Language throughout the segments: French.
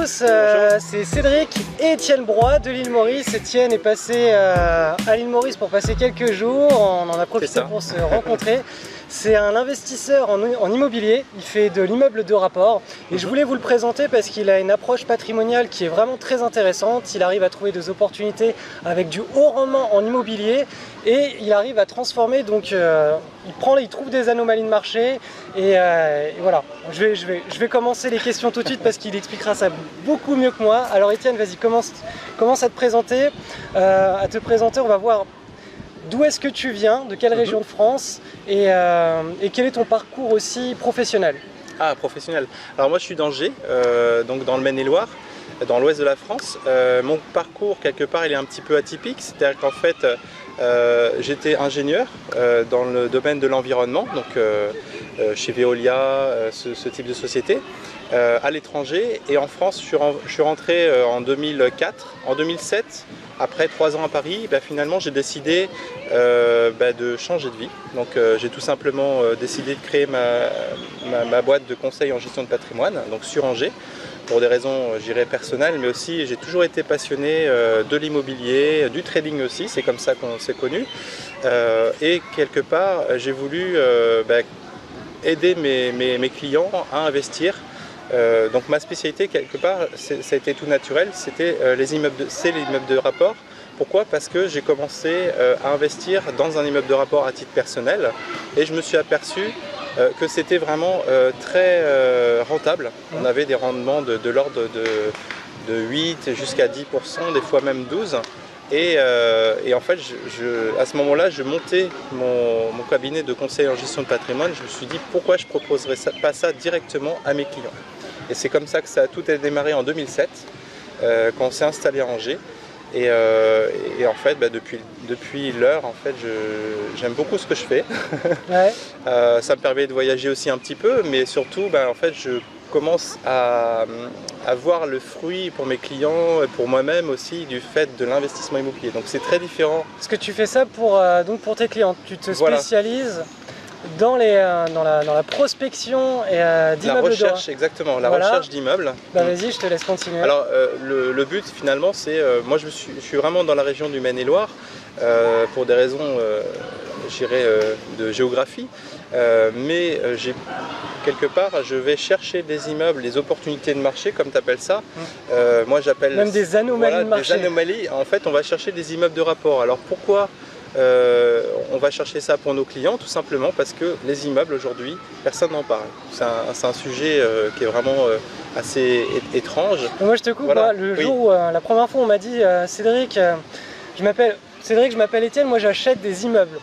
tous, c'est Cédric et Étienne Broye de l'île Maurice. Étienne est passé à l'île Maurice pour passer quelques jours, on en a profité pour se rencontrer. C'est un investisseur en immobilier, il fait de l'immeuble de rapport et je voulais vous le présenter parce qu'il a une approche patrimoniale qui est vraiment très intéressante. Il arrive à trouver des opportunités avec du haut rendement en immobilier et il arrive à transformer, donc il trouve des anomalies de marché et voilà. Je vais commencer les questions tout de suite parce qu'il expliquera ça beaucoup mieux que moi. Alors Étienne, vas-y, commence à te présenter. On va voir d'où est-ce que tu viens, de quelle région de France et quel est ton parcours aussi professionnel? Ah, professionnel. Alors moi je suis d'Angers, donc dans le Maine-et-Loire, dans l'ouest de la France. Mon parcours quelque part il est un petit peu atypique, c'est-à-dire qu'en fait j'étais ingénieur dans le domaine de l'environnement, donc chez Veolia, ce type de société. À l'étranger, et en France je suis rentré en 2004. En 2007, après 3 ans à Paris, finalement j'ai décidé de changer de vie. Donc j'ai tout simplement décidé de créer ma boîte de conseil en gestion de patrimoine, donc sur Angers, pour des raisons je dirais personnelles, mais aussi j'ai toujours été passionné de l'immobilier, du trading aussi, c'est comme ça qu'on s'est connus. Et quelque part j'ai voulu aider mes clients à investir. Donc ma spécialité quelque part, ça a été tout naturel, c'était les immeubles de rapport. Pourquoi? Parce que j'ai commencé à investir dans un immeuble de rapport à titre personnel et je me suis aperçu que c'était vraiment très rentable. On avait des rendements de l'ordre de 8 jusqu'à 10%, des fois même 12%. Et en fait, à ce moment-là, je montais mon cabinet de conseil en gestion de patrimoine. Je me suis dit pourquoi je ne proposerais pas ça directement à mes clients. Et c'est comme ça que tout a démarré en 2007, quand on s'est installé à Angers. Et en fait, depuis l'heure, en fait, j'aime beaucoup ce que je fais. Ouais. Ça me permet de voyager aussi un petit peu, mais surtout, en fait, je commence à voir le fruit pour mes clients et pour moi-même aussi du fait de l'investissement immobilier. Donc c'est très différent. Est-ce que tu fais ça pour tes clients? Tu te spécialises dans la prospection et d'immeubles. La recherche, exactement, la recherche d'immeubles. Vas-y, je te laisse continuer. Alors le but finalement c'est, moi je suis vraiment dans la région du Maine-et-Loire pour des raisons je dirais de géographie, mais quelque part je vais chercher des immeubles, des opportunités de marché comme tu appelles ça. Moi j'appelle même des anomalies de marché. Des anomalies, en fait on va chercher des immeubles de rapport. Alors pourquoi on va chercher ça pour nos clients? Tout simplement parce que les immeubles aujourd'hui, personne n'en parle. C'est un sujet qui est vraiment assez étrange. Moi je te coupe, le jour où la première fois on m'a dit Cédric, je m'appelle Étienne, moi j'achète des immeubles.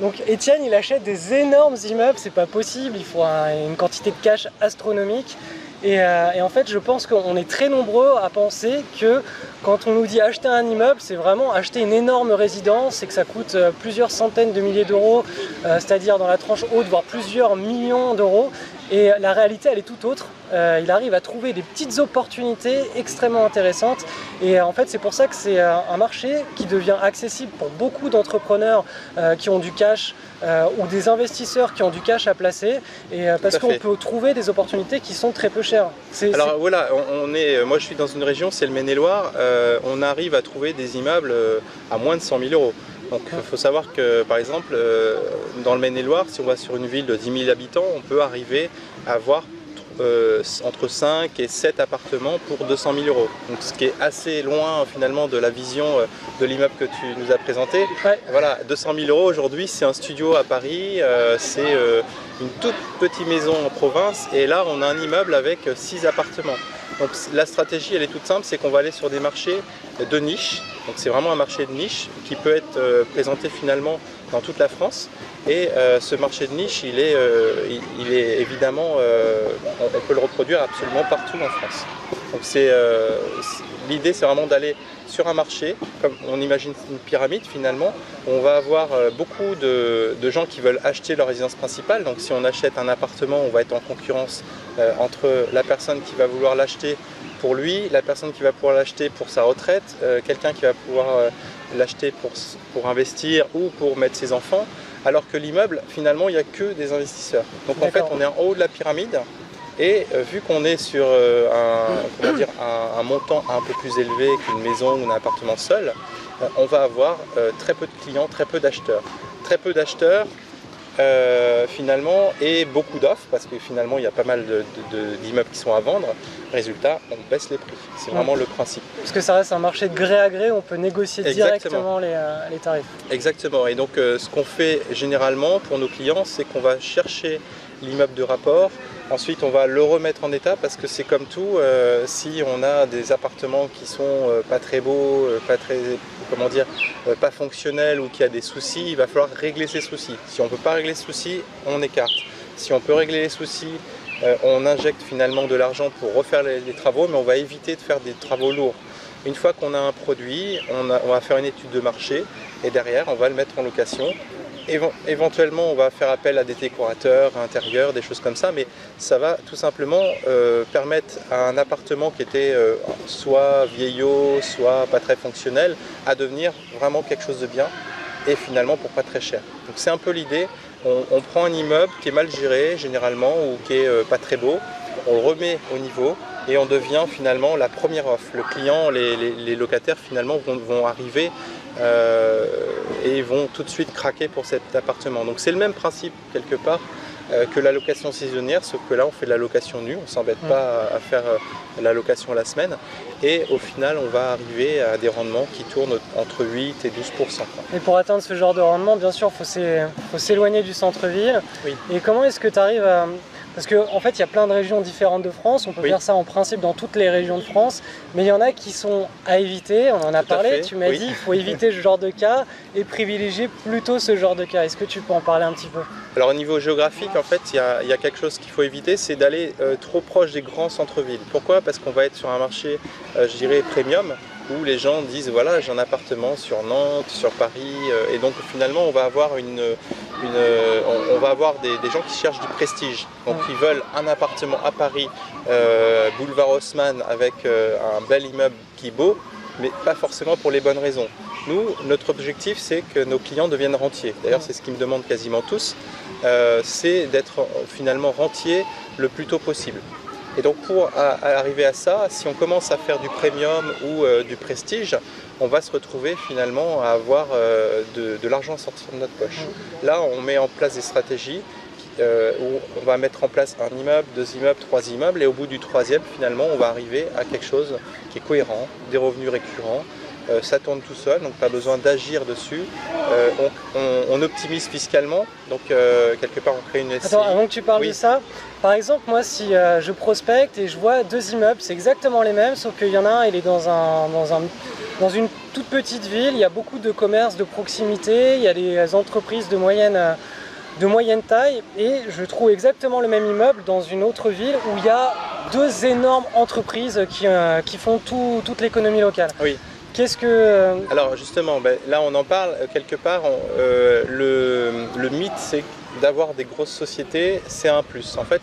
Donc Étienne il achète des énormes immeubles, c'est pas possible, il faut une quantité de cash astronomique. Et en fait, je pense qu'on est très nombreux à penser que quand on nous dit acheter un immeuble, c'est vraiment acheter une énorme résidence et que ça coûte plusieurs centaines de milliers d'euros, c'est-à-dire dans la tranche haute, voire plusieurs millions d'euros. Et la réalité, elle est tout autre. Il arrive à trouver des petites opportunités extrêmement intéressantes. Et en fait, c'est pour ça que c'est un marché qui devient accessible pour beaucoup d'entrepreneurs qui ont du cash ou des investisseurs qui ont du cash à placer. Et parce qu'on peut trouver des opportunités qui sont très peu chères. Alors voilà, moi je suis dans une région, c'est le Maine-et-Loire. On arrive à trouver des immeubles à moins de 100 000 euros. Donc il faut savoir que par exemple dans le Maine-et-Loire, si on va sur une ville de 10 000 habitants, on peut arriver à avoir entre 5 et 7 appartements pour 200 000 euros. Donc ce qui est assez loin finalement de la vision de l'immeuble que tu nous as présenté. Ouais. Voilà, 200 000 euros aujourd'hui, c'est un studio à Paris, c'est une toute petite maison en province et là on a un immeuble avec 6 appartements. Donc la stratégie elle est toute simple, c'est qu'on va aller sur des marchés de niche. Donc c'est vraiment un marché de niche qui peut être présenté finalement dans toute la France. Et ce marché de niche, il est évidemment, on peut le reproduire absolument partout en France. Donc l'idée c'est vraiment d'aller sur un marché, comme on imagine une pyramide finalement, où on va avoir beaucoup de gens qui veulent acheter leur résidence principale. Donc si on achète un appartement, on va être en concurrence entre la personne qui va vouloir l'acheter pour lui, la personne qui va pouvoir l'acheter pour sa retraite, quelqu'un qui va pouvoir l'acheter pour investir ou pour mettre ses enfants. Alors que l'immeuble, finalement, il n'y a que des investisseurs. Donc en fait, on est en haut de la pyramide Et vu qu'on est sur un montant un peu plus élevé qu'une maison ou un appartement seul, on va avoir très peu de clients, très peu d'acheteurs. Très peu d'acheteurs finalement, et beaucoup d'offres, parce que finalement il y a pas mal d'immeubles qui sont à vendre. Résultat, on baisse les prix. C'est vraiment le principe. Parce que ça reste un marché de gré à gré, on peut négocier directement les tarifs. Exactement. Et donc ce qu'on fait généralement pour nos clients, c'est qu'on va chercher l'immeuble de rapport. Ensuite, on va le remettre en état parce que c'est comme tout. Si on a des appartements qui sont pas très beaux, pas très, pas fonctionnels ou qu'il y a des soucis, il va falloir régler ces soucis. Si on ne peut pas régler ces soucis, on écarte. Si on peut régler les soucis, on injecte finalement de l'argent pour refaire les travaux, mais on va éviter de faire des travaux lourds. Une fois qu'on a un produit, on va faire une étude de marché et derrière, on va le mettre en location. Éventuellement, on va faire appel à des décorateurs intérieurs, des choses comme ça, mais ça va tout simplement permettre à un appartement qui était soit vieillot, soit pas très fonctionnel, à devenir vraiment quelque chose de bien et finalement pour pas très cher. Donc c'est un peu l'idée, on prend un immeuble qui est mal géré généralement ou qui est pas très beau, on le remet au niveau et on devient finalement la première offre. Le client, les locataires finalement vont arriver et vont tout de suite craquer pour cet appartement. Donc c'est le même principe quelque part que la location saisonnière, sauf que là on fait de la location nue, on ne s'embête pas à faire la location à la semaine et au final on va arriver à des rendements qui tournent entre 8 et 12%. Et pour atteindre ce genre de rendement, bien sûr, il faut s'éloigner du centre-ville. Oui. Et comment est-ce que tu arrives à... Parce qu'en fait, il y a plein de régions différentes de France, on peut faire ça en principe dans toutes les régions de France, mais il y en a qui sont à éviter, on en a parlé, tu m'as dit, il faut éviter ce genre de cas et privilégier plutôt ce genre de cas. Est-ce que tu peux en parler un petit peu? Alors au niveau géographique, en fait, il y a quelque chose qu'il faut éviter, c'est d'aller trop proche des grands centres-villes. Pourquoi? Parce qu'on va être sur un marché, je dirais, premium, où les gens disent voilà j'ai un appartement sur Nantes, sur Paris, et donc finalement on va avoir on va avoir des gens qui cherchent du prestige. Donc ils veulent un appartement à Paris, boulevard Haussmann, avec un bel immeuble qui est beau, mais pas forcément pour les bonnes raisons. Nous, notre objectif c'est que nos clients deviennent rentiers. D'ailleurs c'est ce qu'ils me demandent quasiment tous, c'est d'être finalement rentier le plus tôt possible. Et donc pour arriver à ça, si on commence à faire du premium ou du prestige, on va se retrouver finalement à avoir de l'argent sortir de notre poche. Là, on met en place des stratégies où on va mettre en place un immeuble, 2 immeubles, 3 immeubles, et au bout du 3e, finalement, on va arriver à quelque chose qui est cohérent, des revenus récurrents. Ça tourne tout seul, donc pas besoin d'agir dessus. On optimise fiscalement, donc quelque part on crée une SCI. Attends, avant que tu parles de ça, par exemple, moi si je prospecte et je vois 2 immeubles, c'est exactement les mêmes, sauf qu'il y en a un, il est dans une toute petite ville, il y a beaucoup de commerces de proximité, il y a des entreprises de moyenne taille, et je trouve exactement le même immeuble dans une autre ville où il y a 2 énormes entreprises qui font toute l'économie locale. Oui. Qu'est-ce que... Alors justement, là on en parle quelque part, le mythe c'est d'avoir des grosses sociétés, c'est un plus. En fait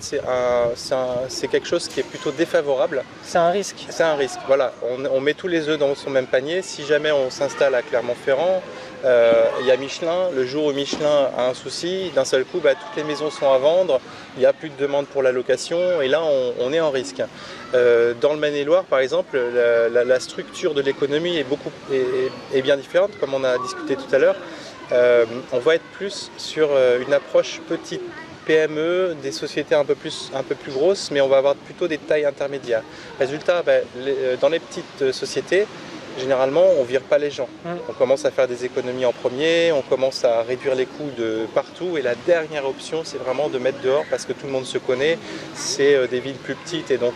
c'est quelque chose qui est plutôt défavorable. C'est un risque. C'est un risque, voilà. On met tous les œufs dans son même panier. Si jamais on s'installe à Clermont-Ferrand, il y a Michelin, le jour où Michelin a un souci, d'un seul coup toutes les maisons sont à vendre, il n'y a plus de demande pour la location et là on est en risque. Dans le Maine-et-Loire par exemple, la structure de l'économie est bien différente, comme on a discuté tout à l'heure. On va être plus sur une approche petite PME, des sociétés un peu plus grosses, mais on va avoir plutôt des tailles intermédiaires. Résultat, dans les petites sociétés, généralement, on ne vire pas les gens. On commence à faire des économies en premier, on commence à réduire les coûts de partout. Et la dernière option, c'est vraiment de mettre dehors parce que tout le monde se connaît. C'est des villes plus petites et donc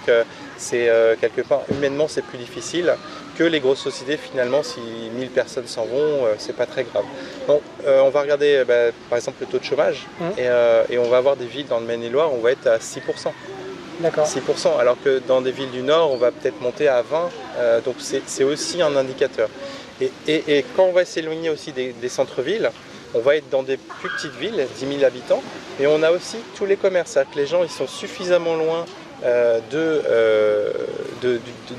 c'est quelque part, humainement, c'est plus difficile que les grosses sociétés. Finalement, si 1000 personnes s'en vont, c'est pas très grave. Donc, on va regarder par exemple le taux de chômage et on va avoir des villes dans le Maine-et-Loire où on va être à 6%. D'accord. 6%, alors que dans des villes du Nord, on va peut-être monter à 20%, donc c'est aussi un indicateur. Et quand on va s'éloigner aussi des centres-villes, on va être dans des plus petites villes, 10 000 habitants, et on a aussi tous les commerces, c'est-à-dire que les gens ils sont suffisamment loin de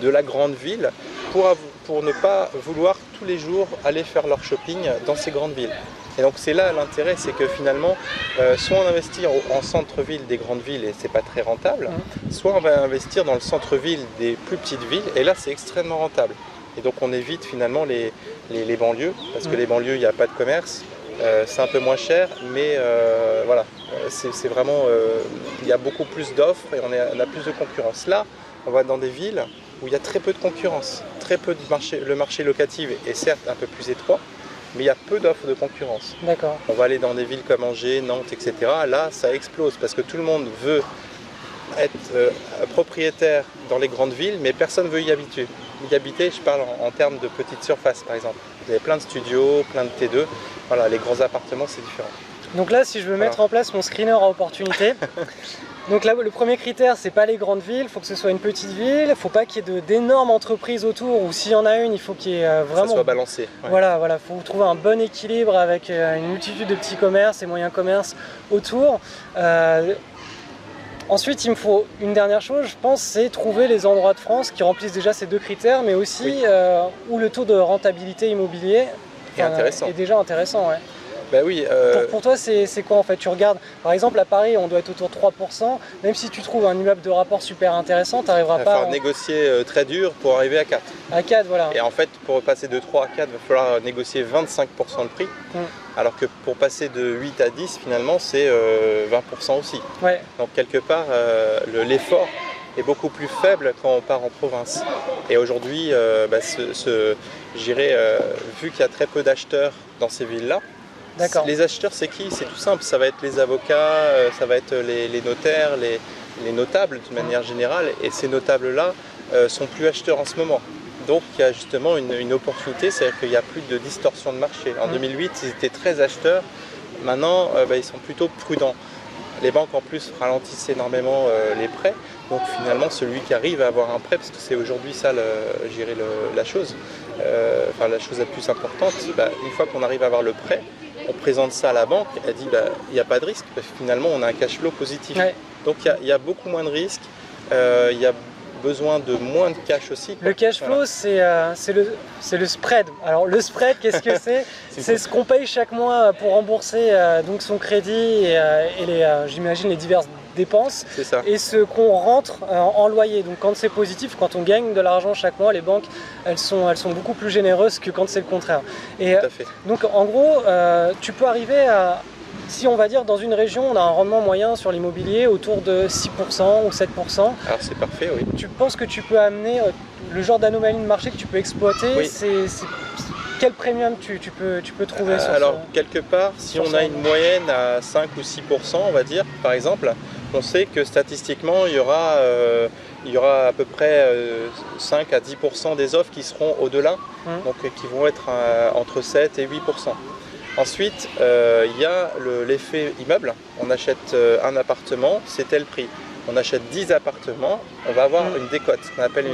la grande ville pour ne pas vouloir tous les jours aller faire leur shopping dans ces grandes villes. Et donc c'est là l'intérêt, c'est que finalement, soit on investit en centre-ville des grandes villes et c'est pas très rentable, soit on va investir dans le centre-ville des plus petites villes et là c'est extrêmement rentable. Et donc on évite finalement les banlieues, parce que les banlieues, il n'y a pas de commerce, c'est un peu moins cher, mais voilà, c'est vraiment, il y a beaucoup plus d'offres et on a plus de concurrence. Là, on va dans des villes où il y a très peu de concurrence, très peu de marché. Le marché locatif est certes un peu plus étroit, mais il y a peu d'offres de concurrence. D'accord. On va aller dans des villes comme Angers, Nantes, etc. Là, ça explose parce que tout le monde veut être propriétaire dans les grandes villes, mais personne ne veut y habiter. Je parle en termes de petites surfaces, par exemple. Vous avez plein de studios, plein de T2. Voilà, les grands appartements, c'est différent. Donc là, si je veux mettre en place mon screener à opportunité, donc là, le premier critère, c'est pas les grandes villes, il faut que ce soit une petite ville, il ne faut pas qu'il y ait d'énormes entreprises autour, ou s'il y en a une, il faut qu'il y ait vraiment... Que ça soit balancé. Ouais. Voilà, il faut trouver un bon équilibre avec une multitude de petits commerces et moyens commerces autour. Ensuite, il me faut une dernière chose, je pense, c'est trouver les endroits de France qui remplissent déjà ces deux critères, mais aussi où le taux de rentabilité immobilier est déjà intéressant. Ouais. Ben oui, pour toi, c'est quoi en fait? Tu regardes, par exemple à Paris, on doit être autour de 3%, même si tu trouves un immeuble de rapport super intéressant, tu n'arriveras pas à négocier très dur pour arriver à 4. À 4, voilà. Et en fait, pour passer de 3 à 4, il va falloir négocier 25% le prix, alors que pour passer de 8 à 10, finalement, c'est 20% aussi. Ouais. Donc quelque part, l'effort est beaucoup plus faible quand on part en province. Et aujourd'hui, j'irais, vu qu'il y a très peu d'acheteurs dans ces villes-là, les acheteurs, c'est qui? C'est tout simple, ça va être les avocats, ça va être les notaires, les notables de manière générale, et ces notables-là sont plus acheteurs en ce moment. Donc il y a justement une opportunité, c'est-à-dire qu'il n'y a plus de distorsion de marché. En 2008, ils étaient très acheteurs, maintenant ils sont plutôt prudents. Les banques en plus ralentissent énormément les prêts, donc finalement celui qui arrive à avoir un prêt, parce que c'est aujourd'hui ça la chose, la chose la plus importante, une fois qu'on arrive à avoir le prêt, on présente ça à la banque, elle dit il n'y a pas de risque, parce que finalement on a un cash flow positif. Ouais. Donc il y a beaucoup moins de risques, il y a besoin de moins de cash aussi. Le cash flow, c'est le spread. Alors le spread, qu'est-ce que c'est? C'est ce qu'on paye chaque mois pour rembourser donc son crédit et j'imagine les diverses dépenses, et ce qu'on rentre en loyer. Donc quand c'est positif, quand on gagne de l'argent chaque mois, les banques elles sont beaucoup plus généreuses que quand c'est le contraire. Et donc en gros, tu peux arriver à, si on va dire dans une région on a un rendement moyen sur l'immobilier autour de 6% ou 7%. Alors c'est parfait, oui. Tu penses que tu peux amener le genre d'anomalie de marché que tu peux exploiter? Oui. Quel premium tu peux trouver sur alors quelque part, si on a une moyenne à 5 ou 6%, on va dire, par exemple, on sait que statistiquement il y aura à peu près 5 à 10% des offres qui seront au-delà, donc qui vont être entre 7 et 8%. Ensuite, il y a l'effet immeuble. On achète un appartement, c'est tel prix. On achète 10 appartements, on va avoir une décote, ce qu'on appelle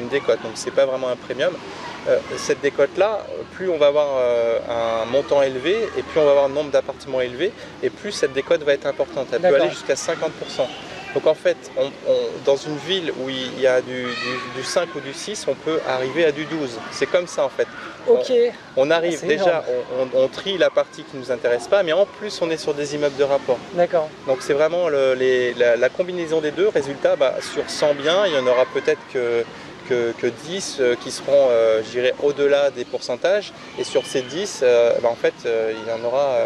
une décote. Donc c'est pas vraiment un premium. Cette décote-là, plus on va avoir un montant élevé et plus on va avoir un nombre d'appartements élevé et plus cette décote va être importante. Elle peut aller jusqu'à 50%. Donc en fait, dans une ville où il y a du 5 ou du 6, on peut arriver à du 12. C'est comme ça en fait. Okay. On arrive déjà, on trie la partie qui ne nous intéresse pas, mais en plus on est sur des immeubles de rapport. D'accord. Donc c'est vraiment la combinaison des deux. Résultat, sur 100 biens, il y en aura peut-être que 10 qui seront, je dirais, au-delà des pourcentages. Et sur ces 10, en fait, il y en aura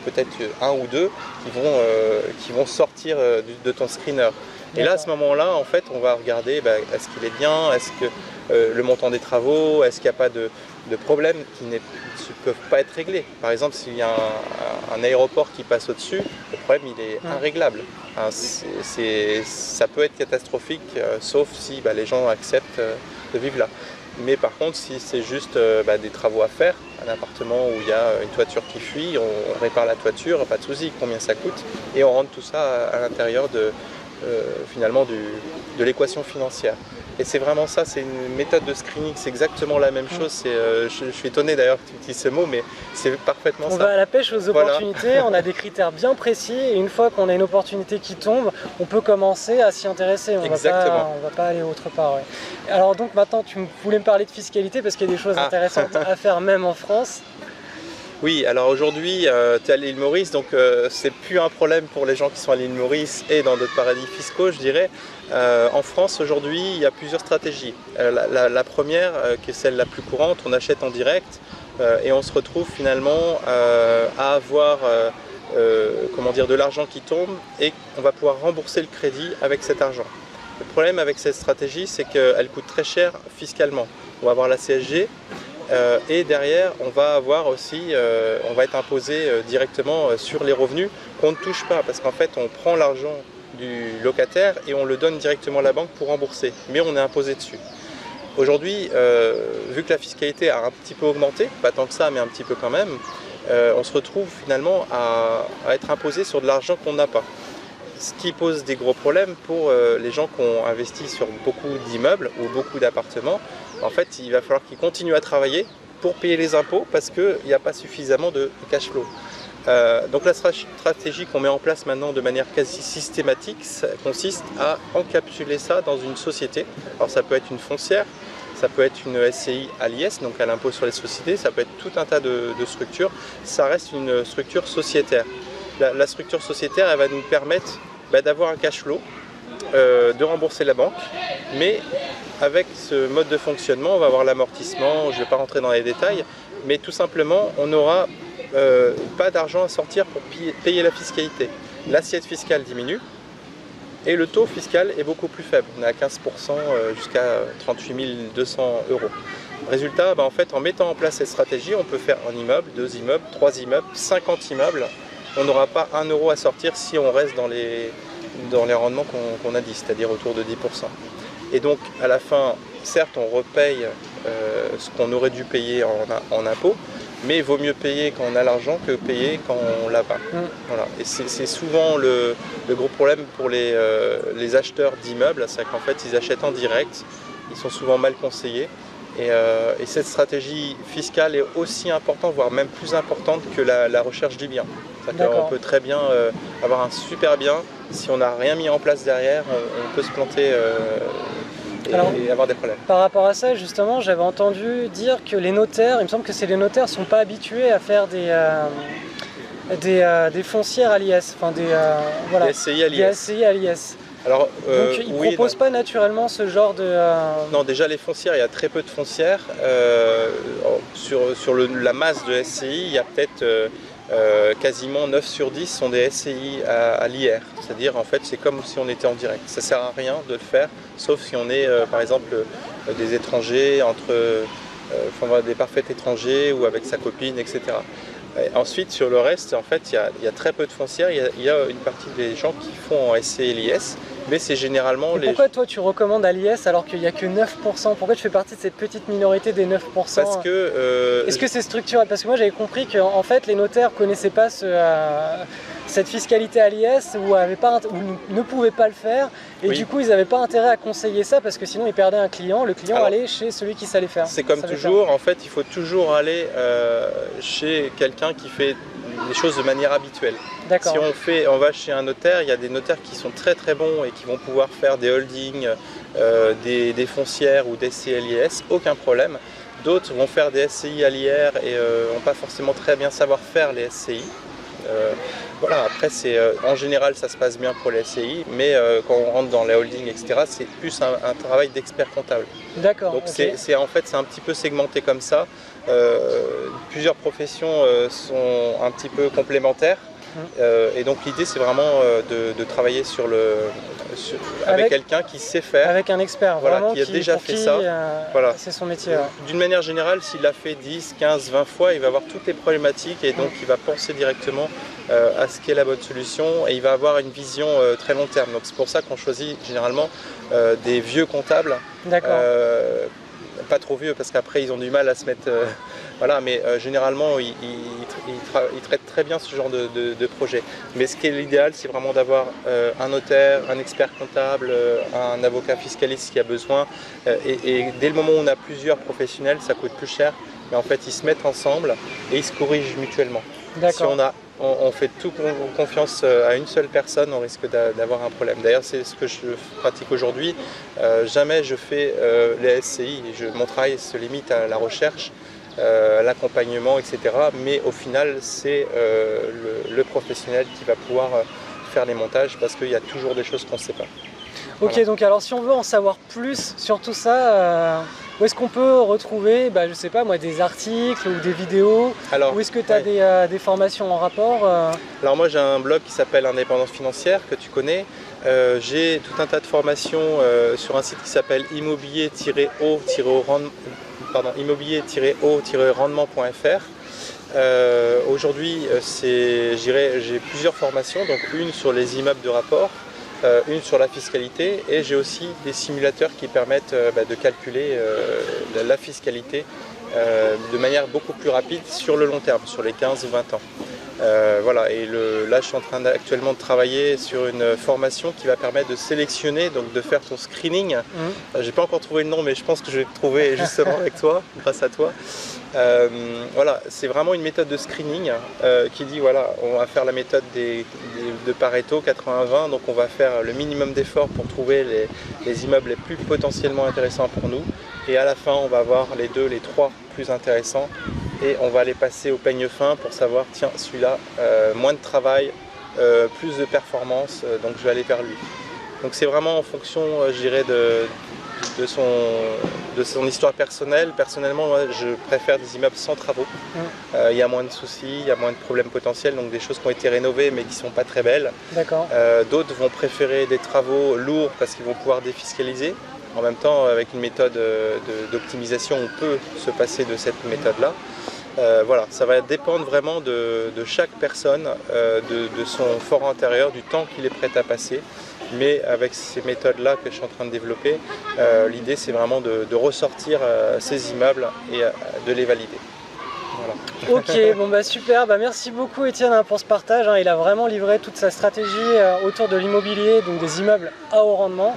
peut-être un ou deux qui vont sortir de ton screener. Et là, à ce moment-là, en fait, on va regarder est-ce qu'il est bien, est-ce que le montant des travaux, est-ce qu'il n'y a pas de problèmes qui ne peuvent pas être réglés. Par exemple, s'il y a un aéroport qui passe au-dessus, le problème il est irréglable. Ça peut être catastrophique, sauf si les gens acceptent de vivre là. Mais par contre, si c'est juste des travaux à faire, un appartement où il y a une toiture qui fuit, on répare la toiture, pas de souci, combien ça coûte, et on rentre tout ça à l'intérieur finalement de l'équation financière. Et c'est vraiment ça, c'est une méthode de screening, c'est exactement la même chose. Je suis étonné d'ailleurs que tu utilises ce mot, mais c'est parfaitement ça. On va à la pêche aux opportunités, on a des critères bien précis, et une fois qu'on a une opportunité qui tombe, on peut commencer à s'y intéresser. On ne va pas aller autre part. Ouais. Alors donc maintenant, tu voulais me parler de fiscalité, parce qu'il y a des choses intéressantes à faire même en France. Oui, alors aujourd'hui, tu es à l'île Maurice, donc c'est plus un problème pour les gens qui sont à l'île Maurice et dans d'autres paradis fiscaux, je dirais. En France, aujourd'hui, il y a plusieurs stratégies. La première, qui est celle la plus courante, on achète en direct et on se retrouve finalement à avoir comment dire, de l'argent qui tombe et on va pouvoir rembourser le crédit avec cet argent. Le problème avec cette stratégie, c'est qu'elle coûte très cher fiscalement. On va avoir la CSG. Et derrière, on va avoir aussi, on va être imposé directement sur les revenus qu'on ne touche pas, parce qu'en fait, on prend l'argent du locataire et on le donne directement à la banque pour rembourser, mais on est imposé dessus. Aujourd'hui, vu que la fiscalité a un petit peu augmenté, pas tant que ça, mais un petit peu quand même, on se retrouve finalement à être imposé sur de l'argent qu'on n'a pas. Ce qui pose des gros problèmes pour les gens qui ont investi sur beaucoup d'immeubles ou beaucoup d'appartements. En fait, il va falloir qu'ils continuent à travailler pour payer les impôts parce qu'il n'y a pas suffisamment de cash flow. Donc la stratégie qu'on met en place maintenant de manière quasi systématique, ça consiste à encapsuler ça dans une société. Alors ça peut être une foncière, ça peut être une SCI à l'IS, donc à l'impôt sur les sociétés, ça peut être tout un tas de structures. Ça reste une structure sociétaire. La structure sociétaire, elle va nous permettre d'avoir un cash flow, de rembourser la banque, mais avec ce mode de fonctionnement, on va avoir l'amortissement, je ne vais pas rentrer dans les détails, mais tout simplement, on n'aura pas d'argent à sortir pour payer la fiscalité. L'assiette fiscale diminue et le taux fiscal est beaucoup plus faible. On est à 15% jusqu'à 38 200 €. Résultat, en fait, en mettant en place cette stratégie, on peut faire un immeuble, 2 immeubles, 3 immeubles, 50 immeubles. On n'aura pas 1 € à sortir si on reste dans les rendements qu'on a dit, c'est-à-dire autour de 10%. Et donc, à la fin, certes, on repaye ce qu'on aurait dû payer en impôts, mais il vaut mieux payer quand on a l'argent que payer quand on l'a pas. Voilà. Et c'est souvent le gros problème pour les acheteurs d'immeubles, c'est qu'en fait, ils achètent en direct, ils sont souvent mal conseillés. Et cette stratégie fiscale est aussi importante, voire même plus importante que la recherche du bien. On peut très bien avoir un super bien, si on n'a rien mis en place derrière, on peut se planter et avoir des problèmes. Par rapport à ça, justement, j'avais entendu dire que les notaires, il me semble que c'est les notaires, ne sont pas habitués à faire des foncières à l'IS, enfin voilà, des SCI à l'IS. Des SCI à l'IS. Alors, donc ils ne proposent pas naturellement ce genre de... Non, déjà les foncières, il y a très peu de foncières. Sur la masse de SCI, il y a peut-être quasiment 9 sur 10 sont des SCI à l'IR. C'est-à-dire, en fait, c'est comme si on était en direct. Ça ne sert à rien de le faire, sauf si on est, par exemple, des étrangers, des parfaits étrangers ou avec sa copine, etc. Et ensuite, sur le reste, en fait, il y a très peu de foncières. Il y a une partie des gens qui font en SCI et l'IS, mais c'est généralement les... Pourquoi toi tu recommandes à l'IS alors qu'il n'y a que 9%? Pourquoi tu fais partie de cette petite minorité des 9%? Parce que... Est-ce que c'est structurel? Parce que moi j'avais compris qu'en fait les notaires ne connaissaient pas cette fiscalité à l'IS ou ne pouvaient pas le faire et oui. Du coup ils n'avaient pas intérêt à conseiller ça parce que sinon ils perdaient un client, le client allait chez celui qui savait faire. C'est comme toujours, en fait il faut toujours aller chez quelqu'un qui fait les choses de manière habituelle. Si on va chez un notaire, il y a des notaires qui sont très très bons et qui vont pouvoir faire des holdings, des foncières ou des CLIS, aucun problème. D'autres vont faire des SCI à l'IR et n'ont pas forcément très bien savoir faire les SCI. Voilà, après en général ça se passe bien pour les SCI, mais quand on rentre dans les holdings, etc., c'est plus un travail d'expert comptable. D'accord. Donc en fait c'est un petit peu segmenté comme ça. Plusieurs professions sont un petit peu complémentaires. Et donc l'idée c'est vraiment de travailler avec quelqu'un qui sait faire. Avec un expert, voilà, vraiment, qui a déjà fait ça. Voilà. C'est son métier. D'une manière générale, s'il l'a fait 10, 15, 20 fois, il va avoir toutes les problématiques et donc il va penser directement à ce qui est la bonne solution et il va avoir une vision très long terme. Donc c'est pour ça qu'on choisit généralement des vieux comptables. D'accord. Pas trop vieux parce qu'après ils ont du mal à se mettre... voilà, mais généralement ils traitent très bien ce genre de projet. Mais ce qui est l'idéal, c'est vraiment d'avoir un notaire, un expert comptable, un avocat fiscaliste qui a besoin. Et dès le moment où on a plusieurs professionnels, ça coûte plus cher. Mais en fait, ils se mettent ensemble et ils se corrigent mutuellement. Si on fait tout confiance à une seule personne, on risque d'avoir un problème. D'ailleurs, c'est ce que je pratique aujourd'hui. Jamais je fais les SCI. Mon travail se limite à la recherche. l'accompagnement, etc. Mais au final, c'est le professionnel qui va pouvoir faire les montages parce qu'il y a toujours des choses qu'on ne sait pas. Ok, voilà. Donc alors si on veut en savoir plus sur tout ça, où est-ce qu'on peut retrouver, je sais pas moi, des articles ou des vidéos? Alors, où est-ce que tu as des formations en rapport Alors moi j'ai un blog qui s'appelle Indépendance Financière, que tu connais. J'ai tout un tas de formations sur un site qui s'appelle immobilier-o-rendement.fr. Aujourd'hui j'ai plusieurs formations, donc une sur les immeubles de rapport, une sur la fiscalité, et j'ai aussi des simulateurs qui permettent de calculer la fiscalité de manière beaucoup plus rapide sur le long terme, sur les 15 ou 20 ans. Voilà, et là je suis en train actuellement de travailler sur une formation qui va permettre de sélectionner, donc de faire ton screening. J'ai pas encore trouvé le nom, mais je pense que je vais le trouver justement avec toi, grâce à toi. Voilà, c'est vraiment une méthode de screening qui dit voilà, on va faire la méthode de Pareto 80-20, donc on va faire le minimum d'efforts pour trouver les immeubles les plus potentiellement intéressants pour nous, et à la fin on va voir les 2, les 3 plus intéressants, et on va les passer au peigne fin pour savoir tiens, celui-là, moins de travail, plus de performance, donc je vais aller vers lui. Donc c'est vraiment en fonction, je dirais, de son histoire personnelle. Personnellement, moi, je préfère des immeubles sans travaux. Il y a moins de soucis, il y a moins de problèmes potentiels, donc des choses qui ont été rénovées mais qui ne sont pas très belles. D'autres vont préférer des travaux lourds parce qu'ils vont pouvoir défiscaliser. En même temps, avec une méthode d'optimisation, on peut se passer de cette méthode-là. Voilà, ça va dépendre vraiment de chaque personne, de son fort intérieur, du temps qu'il est prêt à passer. Mais avec ces méthodes-là que je suis en train de développer, l'idée c'est vraiment de ressortir ces immeubles et de les valider. Voilà. Ok, bon super, merci beaucoup Étienne pour ce partage. Il a vraiment livré toute sa stratégie autour de l'immobilier, donc des immeubles à haut rendement.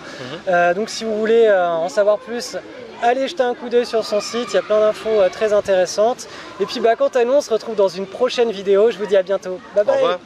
Donc si vous voulez en savoir plus, allez jeter un coup d'œil sur son site, il y a plein d'infos très intéressantes. Et puis quant à nous, on se retrouve dans une prochaine vidéo. Je vous dis à bientôt. Bye bye. Au revoir.